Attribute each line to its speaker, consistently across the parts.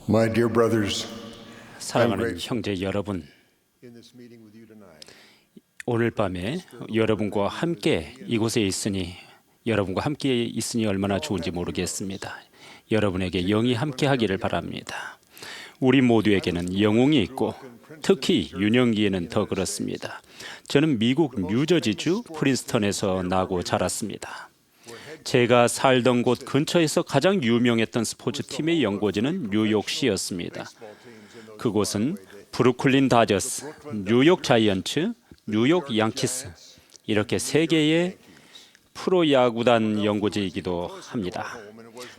Speaker 1: My dear brothers,
Speaker 2: 사랑하는 형제 여러분,
Speaker 1: in this meeting with you tonight,
Speaker 2: 오늘 밤에 여러분과 함께 이곳에 있으니 얼마나 좋은지 모르겠습니다. 여러분에게 영이 함께 하기를 바랍니다. 우리 모두에게는 영웅이 있고 특히 윤영기에는 더 그렇습니다. 저는 미국 뉴저지주 프린스턴에서 나고 자랐습니다. 제가 살던 곳 근처에서 가장 유명했던 스포츠팀의 연고지는 뉴욕시였습니다. 그곳은 브루클린 다저스, 뉴욕 자이언츠, 뉴욕 양키스 이렇게 세 개의 프로야구단 연고지이기도 합니다.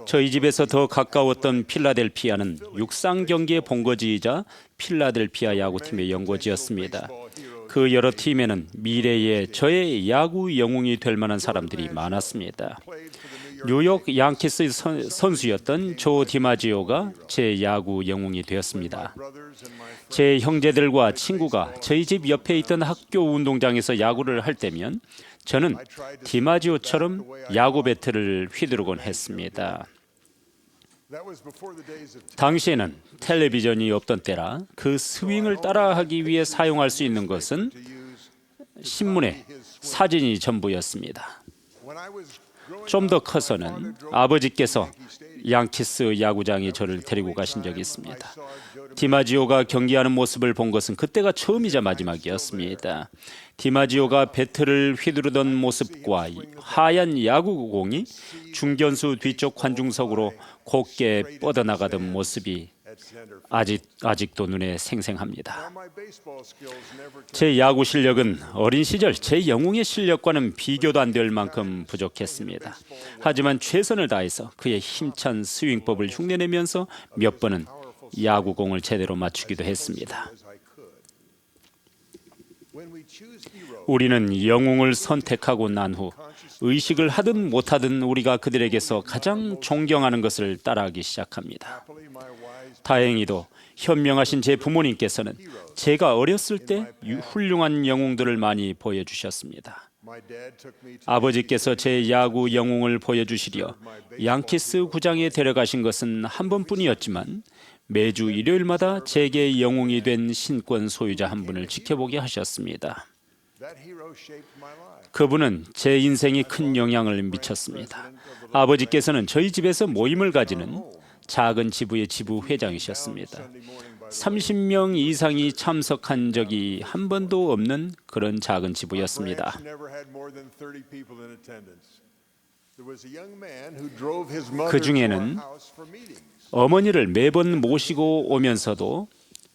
Speaker 2: 저희 집에서 더 가까웠던 필라델피아는 육상 경기의 본거지이자 필라델피아 야구팀의 연고지였습니다. 그 여러 팀에는 미래의 저의 야구 영웅이 될 만한 사람들이 많았습니다. 뉴욕 양키스 선수였던 조 디마지오가 제 야구 영웅이 되었습니다. 제 형제들과 친구가 저희 집 옆에 있던 학교 운동장에서 야구를 할 때면 저는 디마지오처럼 야구 배트를 휘두르곤 했습니다. 당시에는 텔레비전이 없던 때라 그 스윙을 따라하기 위해 사용할 수 있는 것은 신문에 사진이 전부였습니다. 좀 더 커서는 아버지께서 양키스 야구장에 저를 데리고 가신 적이 있습니다. 디마지오가 경기하는 모습을 본 것은 그때가 처음이자 마지막이었습니다. 디마지오가 배트를 휘두르던 모습과 하얀 야구공이 중견수 뒤쪽 관중석으로 곱게 뻗어나가던 모습이 아직도 눈에 생생합니다. 제 야구 실력은 어린 시절 제 영웅의 실력과는 비교도 안 될 만큼 부족했습니다. 하지만 최선을 다해서 그의 힘찬 스윙법을 흉내내면서 몇 번은 야구공을 제대로 맞추기도 했습니다. 우리는 영웅을 선택하고 난 후 의식을 하든 못하든 우리가 그들에게서 가장 존경하는 것을 따라하기 시작합니다. 다행히도 현명하신 제 부모님께서는 제가 어렸을 때 훌륭한 영웅들을 많이 보여주셨습니다. 아버지께서 제 야구 영웅을 보여주시려 양키스 구장에 데려가신 것은 한 번뿐이었지만 매주 일요일마다 제게 영웅이 된 신권 소유자 한 분을 지켜보게 하셨습니다. 그분은 제 인생에 큰 영향을 미쳤습니다. 아버지께서는 저희 집에서 모임을 가지는 작은 지부의 지부 회장이셨습니다. 30명 이상이 참석한 적이 한 번도 없는 그런 작은 지부였습니다. 그 중에는 어머니를 매번 모시고 오면서도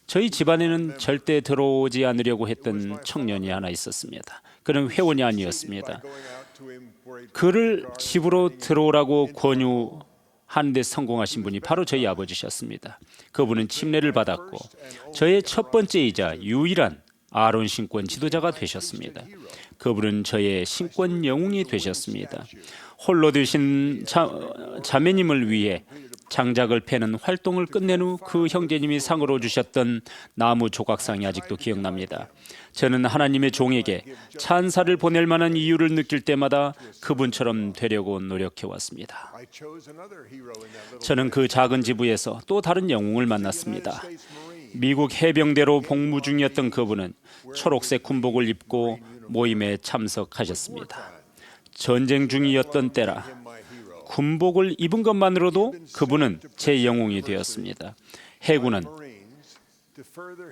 Speaker 2: 저희 집안에는 절대 들어오지 않으려고 했던 청년이 하나 있었습니다. 그는 회원이 아니었습니다. 그를 집으로 들어오라고 권유하는 데 성공하신 분이 바로 저희 아버지셨습니다. 그분은 침례를 받았고 저의 첫 번째이자 유일한 아론 신권 지도자가 되셨습니다. 그분은 저의 신권 영웅이 되셨습니다. 홀로 드신 자매님을 위해 장작을 패는 활동을 끝낸 후 그 형제님이 상으로 주셨던 나무 조각상이 아직도 기억납니다. 저는 하나님의 종에게 찬사를 보낼 만한 이유를 느낄 때마다 그분처럼 되려고 노력해왔습니다. 저는 그 작은 지부에서 또 다른 영웅을 만났습니다. 미국 해병대로 복무 중이었던 그분은 초록색 군복을 입고 모임에 참석하셨습니다. 전쟁 중이었던 때라 군복을 입은 것만으로도 그분은 제 영웅이 되었습니다. 해군은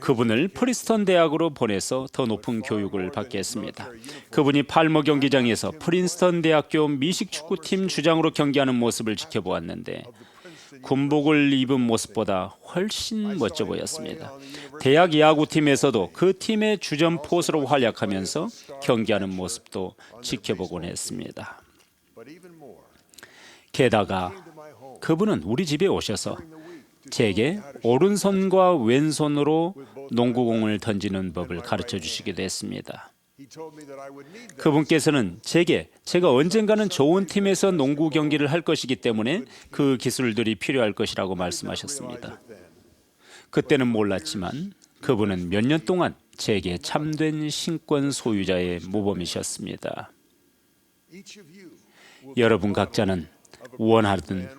Speaker 2: 그분을 프린스턴 대학으로 보내서 더 높은 교육을 받게 했습니다. 그분이 팔머 경기장에서 프린스턴 대학교 미식축구팀 주장으로 경기하는 모습을 지켜보았는데 군복을 입은 모습보다 훨씬 멋져 보였습니다. 대학 야구팀에서도 그 팀의 주전 포수로 활약하면서 경기하는 모습도 지켜보곤 했습니다. 게다가 그분은 우리 집에 오셔서 제게 오른손과 왼손으로 농구공을 던지는 법을 가르쳐 주시기도 했습니다. 그분께서는 제가 언젠가는 좋은 팀에서 농구 경기를 할 것이기 때문에 그 기술들이 필요할 것이라고 말씀하셨습니다. 그때는 몰랐지만 그분은 몇 년 동안 제게 참된 신권 소유자의 모범이셨습니다. 여러분 각자는 원하든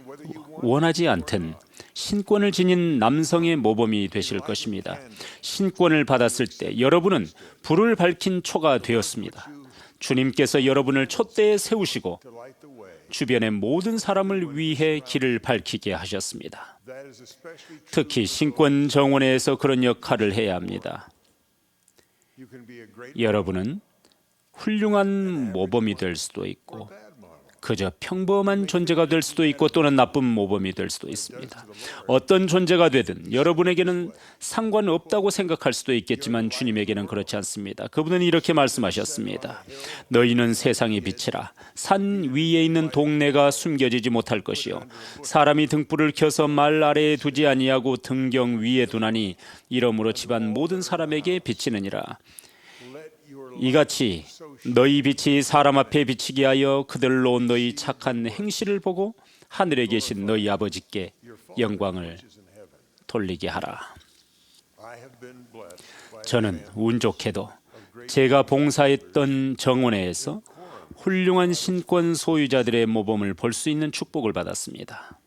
Speaker 2: 원하지 않든 신권을 지닌 남성의 모범이 되실 것입니다. 신권을 받았을 때 여러분은 불을 밝힌 초가 되었습니다. 주님께서 여러분을 촛대에 세우시고 주변의 모든 사람을 위해 길을 밝히게 하셨습니다. 특히 신권 정원에서 그런 역할을 해야 합니다. 여러분은 훌륭한 모범이 될 수도 있고 그저 평범한 존재가 될 수도 있고 또는 나쁜 모범이 될 수도 있습니다. 어떤 존재가 되든 여러분에게는 상관없다고 생각할 수도 있겠지만 주님에게는 그렇지 않습니다. 그분은 이렇게 말씀하셨습니다. 너희는 세상의 빛이라. 산 위에 있는 동네가 숨겨지지 못할 것이요 사람이 등불을 켜서 말 아래에 두지 아니하고 등경 위에 두나니 이러므로 집안 모든 사람에게 비치느니라. 이같이 너희 빛이 사람 앞에 비치게 하여 그들로 너희 착한 행실을 보고 하늘에 계신 너희 아버지께 영광을 돌리게 하라. 저는 운 좋게도 제가 봉사했던 정원회에서 훌륭한 신권 소유자들의 모범을 볼 수 있는 축복을 받았습니다.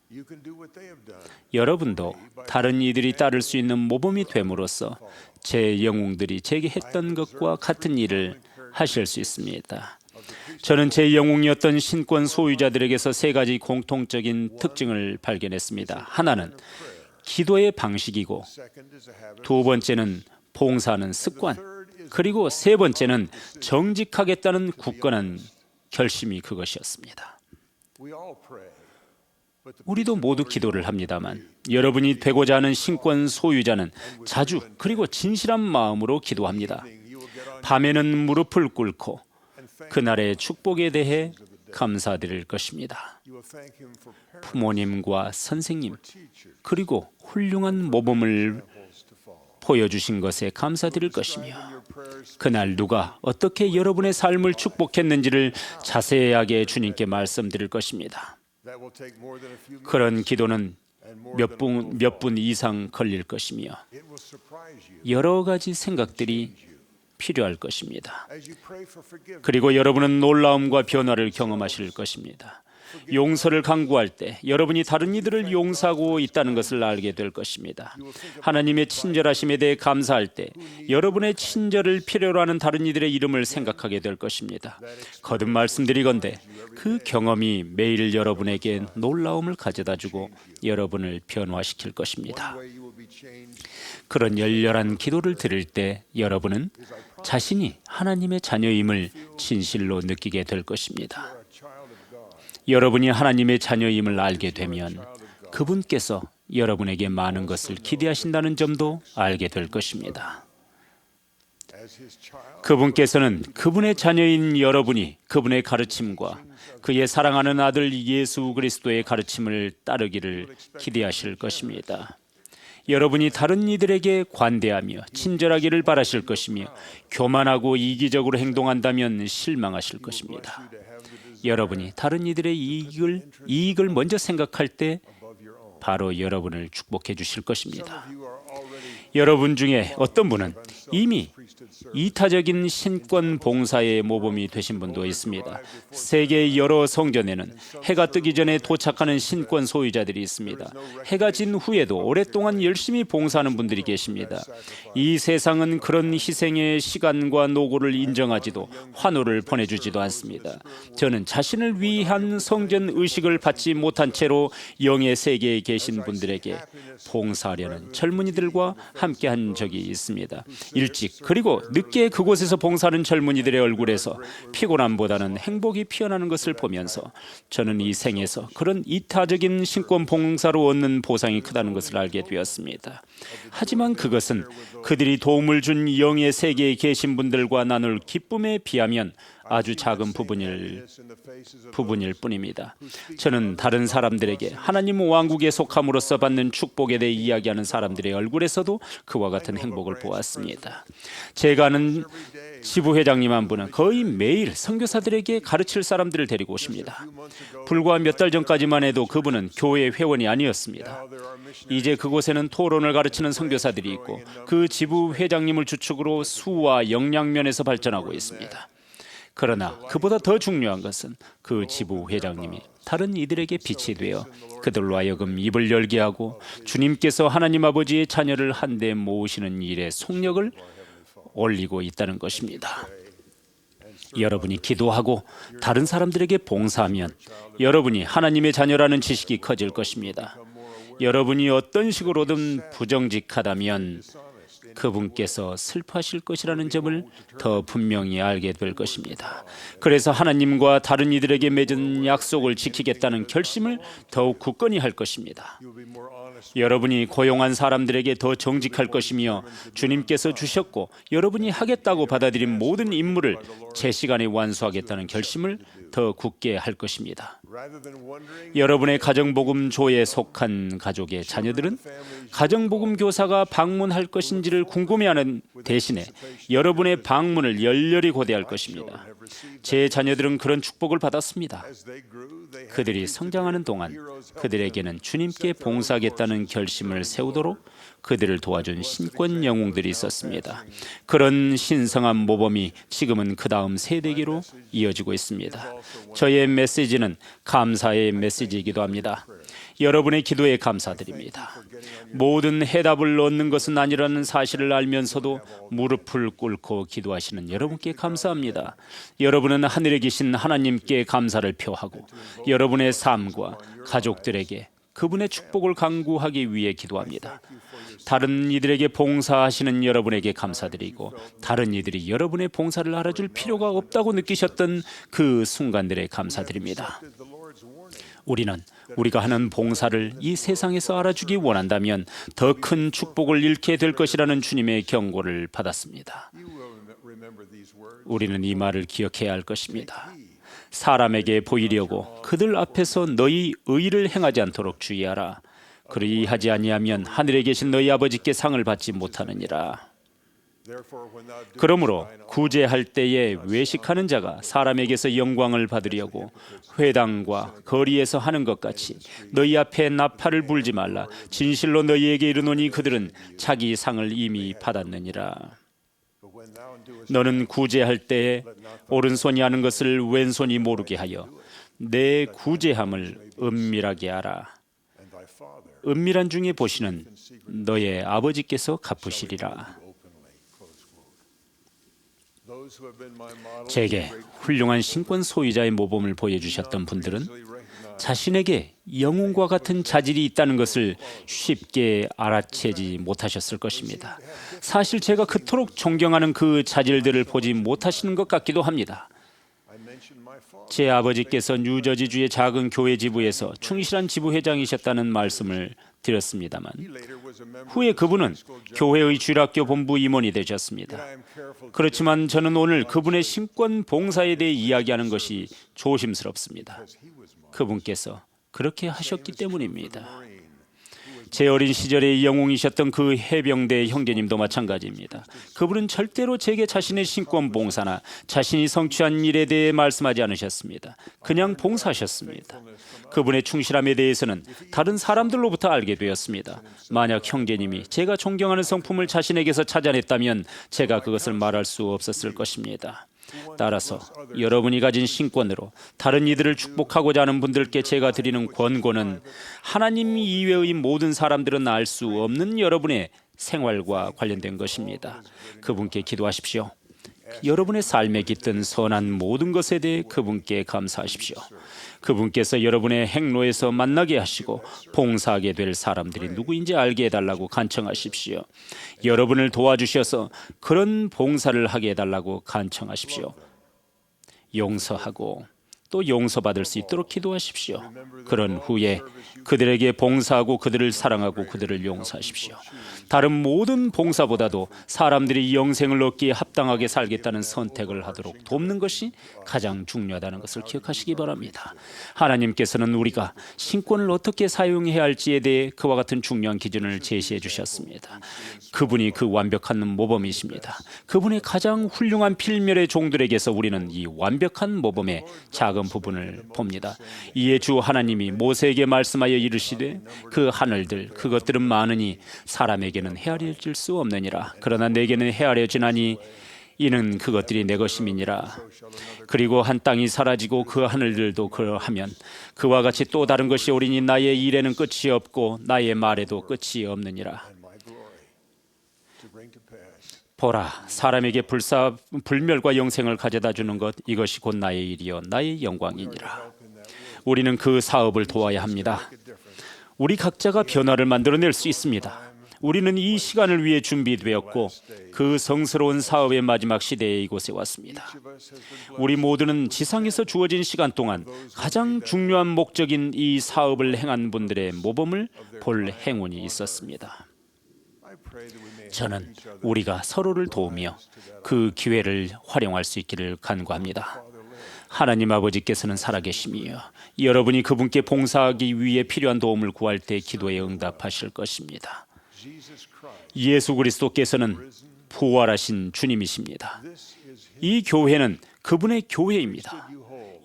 Speaker 2: 여러분도 다른 이들이 따를 수 있는 모범이 됨으로써 제 영웅들이 제게 했던 것과 같은 일을 하실 수 있습니다. 저는 제 영웅이었던 신권 소유자들에게서 세 가지 공통적인 특징을 발견했습니다. 하나는 기도의 방식이고, 두 번째는 봉사하는 습관, 그리고 세 번째는 정직하겠다는 굳건한 결심이 그것이었습니다. 우리도 모두 기도를 합니다만 여러분이 되고자 하는 신권 소유자는 자주 그리고 진실한 마음으로 기도합니다. 밤에는 무릎을 꿇고 그날의 축복에 대해 감사드릴 것입니다. 부모님과 선생님 그리고 훌륭한 모범을 보여주신 것에 감사드릴 것이며 그날 누가 어떻게 여러분의 삶을 축복했는지를 자세하게 주님께 말씀드릴 것입니다. 그런 기도는 몇 분 이상 걸릴 것이며 여러 가지 생각들이 필요할 것입니다. 그리고 여러분은 놀라움과 변화를 경험하실 것입니다. 용서를 강구할 때 여러분이 다른 이들을 용서하고 있다는 것을 알게 될 것입니다. 하나님의 친절하심에 대해 감사할 때 여러분의 친절을 필요로 하는 다른 이들의 이름을 생각하게 될 것입니다. 거듭 말씀드리건대 그 경험이 매일 여러분에게 놀라움을 가져다주고 여러분을 변화시킬 것입니다. 그런 열렬한 기도를 드릴 때 여러분은 자신이 하나님의 자녀임을 진실로 느끼게 될 것입니다. 여러분이 하나님의 자녀임을 알게 되면 그분께서 여러분에게 많은 것을 기대하신다는 점도 알게 될 것입니다. 그분께서는 그분의 자녀인 여러분이 그분의 가르침과 그의 사랑하는 아들 예수 그리스도의 가르침을 따르기를 기대하실 것입니다. 여러분이 다른 이들에게 관대하며 친절하기를 바라실 것이며 교만하고 이기적으로 행동한다면 실망하실 것입니다. 여러분이 다른 이들의 이익을 먼저 생각할 때 바로 여러분을 축복해 주실 것입니다. 여러분 중에 어떤 분은 이미 이타적인 신권 봉사의 모범이 되신 분도 있습니다. 세계의 여러 성전에는 해가 뜨기 전에 도착하는 신권 소유자들이 있습니다. 해가 진 후에도 오랫동안 열심히 봉사하는 분들이 계십니다. 이 세상은 그런 희생의 시간과 노고를 인정하지도 환호를 보내주지도 않습니다. 저는 자신을 위한 성전 의식을 받지 못한 채로 영의 세계에 계신 분들에게 봉사하려는 젊은이들과 함께한 적이 있습니다. 일찍 그리고 늦게 그곳에서 봉사하는 젊은이들의 얼굴에서 피곤함보다는 행복이 피어나는 것을 보면서 저는 이 생에서 그런 이타적인 신권 봉사로 얻는 보상이 크다는 것을 알게 되었습니다. 하지만 그것은 그들이 도움을 준 영의 세계에 계신 분들과 나눌 기쁨에 비하면 아주 작은 부분일 뿐입니다. 저는 다른 사람들에게 하나님 왕국에 속함으로써 받는 축복에 대해 이야기하는 사람들의 얼굴에서도 그와 같은 행복을 보았습니다. 제가 아는 지부회장님 한 분은 거의 매일 선교사들에게 가르칠 사람들을 데리고 오십니다. 불과 몇 달 전까지만 해도 그분은 교회 회원이 아니었습니다. 이제 그곳에는 토론을 가르치는 선교사들이 있고 그 지부회장님을 주축으로 수와 역량 면에서 발전하고 있습니다. 그러나 그보다 더 중요한 것은 그 지부 회장님이 다른 이들에게 빛이 되어 그들로 하여금 입을 열게 하고 주님께서 하나님 아버지의 자녀를 한데 모으시는 일에 속력을 올리고 있다는 것입니다. 여러분이 기도하고 다른 사람들에게 봉사하면 여러분이 하나님의 자녀라는 지식이 커질 것입니다. 여러분이 어떤 식으로든 부정직하다면 그분께서 슬퍼하실 것이라는 점을 더 분명히 알게 될 것입니다. 그래서 하나님과 다른 이들에게 맺은 약속을 지키겠다는 결심을 더욱 굳건히 할 것입니다. 여러분이 고용한 사람들에게 더 정직할 것이며 주님께서 주셨고 여러분이 하겠다고 받아들인 모든 임무를 제 시간에 완수하겠다는 결심을 더 굳게 할 것입니다. 여러분의 가정복음조에 속한 가족의 자녀들은 가정복음 교사가 방문할 것인지를 궁금해하는 대신에 여러분의 방문을 열렬히 고대할 것입니다. 제 자녀들은 그런 축복을 받았습니다. 그들이 성장하는 동안 그들에게는 주님께 봉사하겠다는 결심을 세우도록 그들을 도와준 신권 영웅들이 있었습니다. 그런 신성한 모범이 지금은 그 다음 세대기로 이어지고 있습니다. 저의 메시지는 감사의 메시지이기도 합니다. 여러분의 기도에 감사드립니다. 모든 해답을 얻는 것은 아니라는 사실을 알면서도 무릎을 꿇고 기도하시는 여러분께 감사합니다. 여러분은 하늘에 계신 하나님께 감사를 표하고 여러분의 삶과 가족들에게 그분의 축복을 강구하기 위해 기도합니다. 다른 이들에게 봉사하시는 여러분에게 감사드리고 다른 이들이 여러분의 봉사를 알아줄 필요가 없다고 느끼셨던 그 순간들에 감사드립니다. 우리는 우리가 하는 봉사를 이 세상에서 알아주기 원한다면 더 큰 축복을 잃게 될 것이라는 주님의 경고를 받았습니다. 우리는 이 말을 기억해야 할 것입니다. 사람에게 보이려고 그들 앞에서 너희 의를 행하지 않도록 주의하라. 그리하지 아니하면 하늘에 계신 너희 아버지께 상을 받지 못하느니라. 그러므로 구제할 때에 외식하는 자가 사람에게서 영광을 받으려고 회당과 거리에서 하는 것 같이 너희 앞에 나팔을 불지 말라. 진실로 너희에게 이르노니 그들은 자기 상을 이미 받았느니라. 너는 구제할 때에 오른손이 하는 것을 왼손이 모르게 하여 내 구제함을 은밀하게 하라. 은밀한 중에 보시는 너의 아버지께서 갚으시리라. 제게 훌륭한 신권 소유자의 모범을 보여주셨던 분들은 자신에게 영웅과 같은 자질이 있다는 것을 쉽게 알아채지 못하셨을 것입니다. 사실 제가 그토록 존경하는 그 자질들을 보지 못하시는 것 같기도 합니다. 제 아버지께서 뉴저지주의 작은 교회 지부에서 충실한 지부회장이셨다는 말씀을 드렸습니다만 후에 그분은 교회의 주일학교 본부 임원이 되셨습니다. 그렇지만 저는 오늘 그분의 신권 봉사에 대해 이야기하는 것이 조심스럽습니다. 그분께서 그렇게 하셨기 때문입니다. 제 어린 시절의 영웅이셨던 그 해병대 형제님도 마찬가지입니다. 그분은 절대로 제게 자신의 신권 봉사나 자신이 성취한 일에 대해 말씀하지 않으셨습니다. 그냥 봉사하셨습니다. 그분의 충실함에 대해서는 다른 사람들로부터 알게 되었습니다. 만약 형제님이 제가 존경하는 성품을 자신에게서 찾아냈다면 제가 그것을 말할 수 없었을 것입니다. 따라서 여러분이 가진 신권으로 다른 이들을 축복하고자 하는 분들께 제가 드리는 권고는 하나님 이외의 모든 사람들은 알 수 없는 여러분의 생활과 관련된 것입니다. 그분께 기도하십시오. 여러분의 삶에 깃든 선한 모든 것에 대해 그분께 감사하십시오. 그분께서 여러분의 행로에서 만나게 하시고 봉사하게 될 사람들이 누구인지 알게 해달라고 간청하십시오. 여러분을 도와주셔서 그런 봉사를 하게 해달라고 간청하십시오. 용서하고 또 용서받을 수 있도록 기도하십시오. 그런 후에 그들에게 봉사하고 그들을 사랑하고 그들을 용서하십시오. 다른 모든 봉사보다도 사람들이 영생을 얻기에 합당하게 살겠다는 선택을 하도록 돕는 것이 가장 중요하다는 것을 기억하시기 바랍니다. 하나님께서는 우리가 신권을 어떻게 사용해야 할지에 대해 그와 같은 중요한 기준을 제시해 주셨습니다. 그분이 그 완벽한 모범이십니다. 그분의 가장 훌륭한 필멸의 종들에게서 우리는 이 완벽한 모범의 작은 부분을 봅니다. 이에 주 하나님이 모세에게 말씀하여 이르시되 그 하늘들 그것들은 많으니 사람에게는 헤아려질 수 없느니라. 그러나 내게는 헤아려지나니 이는 그것들이 내 것임이니라. 그리고 한 땅이 사라지고 그 하늘들도 그러하면 그와 같이 또 다른 것이 오리니 나의 일에는 끝이 없고 나의 말에도 끝이 없느니라.
Speaker 1: and my glory to bring to pass.
Speaker 2: 보라, 사람에게 불멸과 영생을 가져다 주는 것, 이것이 곧 나의 일이요 나의 영광이니라. 우리는 그 사업을 도와야 합니다. 우리 각자가 변화를 만들어낼 수 있습니다. 우리는 이 시간을 위해 준비되었고 그 성스러운 사업의 마지막 시대에 이곳에 왔습니다. 우리 모두는 지상에서 주어진 시간 동안 가장 중요한 목적인 이 사업을 행한 분들의 모범을 볼 행운이 있었습니다. 저는 우리가 서로를 도우며 그 기회를 활용할 수 있기를 간구합니다. 하나님 아버지께서는 살아계심이요 여러분이 그분께 봉사하기 위해 필요한 도움을 구할 때 기도에 응답하실 것입니다. 예수 그리스도께서는 부활하신 주님이십니다. 이 교회는 그분의 교회입니다.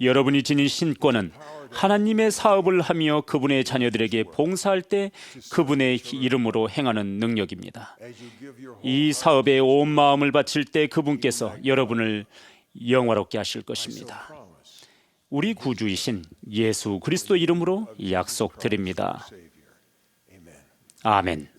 Speaker 2: 여러분이 지닌 신권은 하나님의 사업을 하며 그분의 자녀들에게 봉사할 때 그분의 이름으로 행하는 능력입니다. 이 사업에 온 마음을 바칠 때 그분께서 여러분을 영화롭게 하실 것입니다. 우리 구주이신 예수 그리스도 이름으로 약속드립니다. 아멘.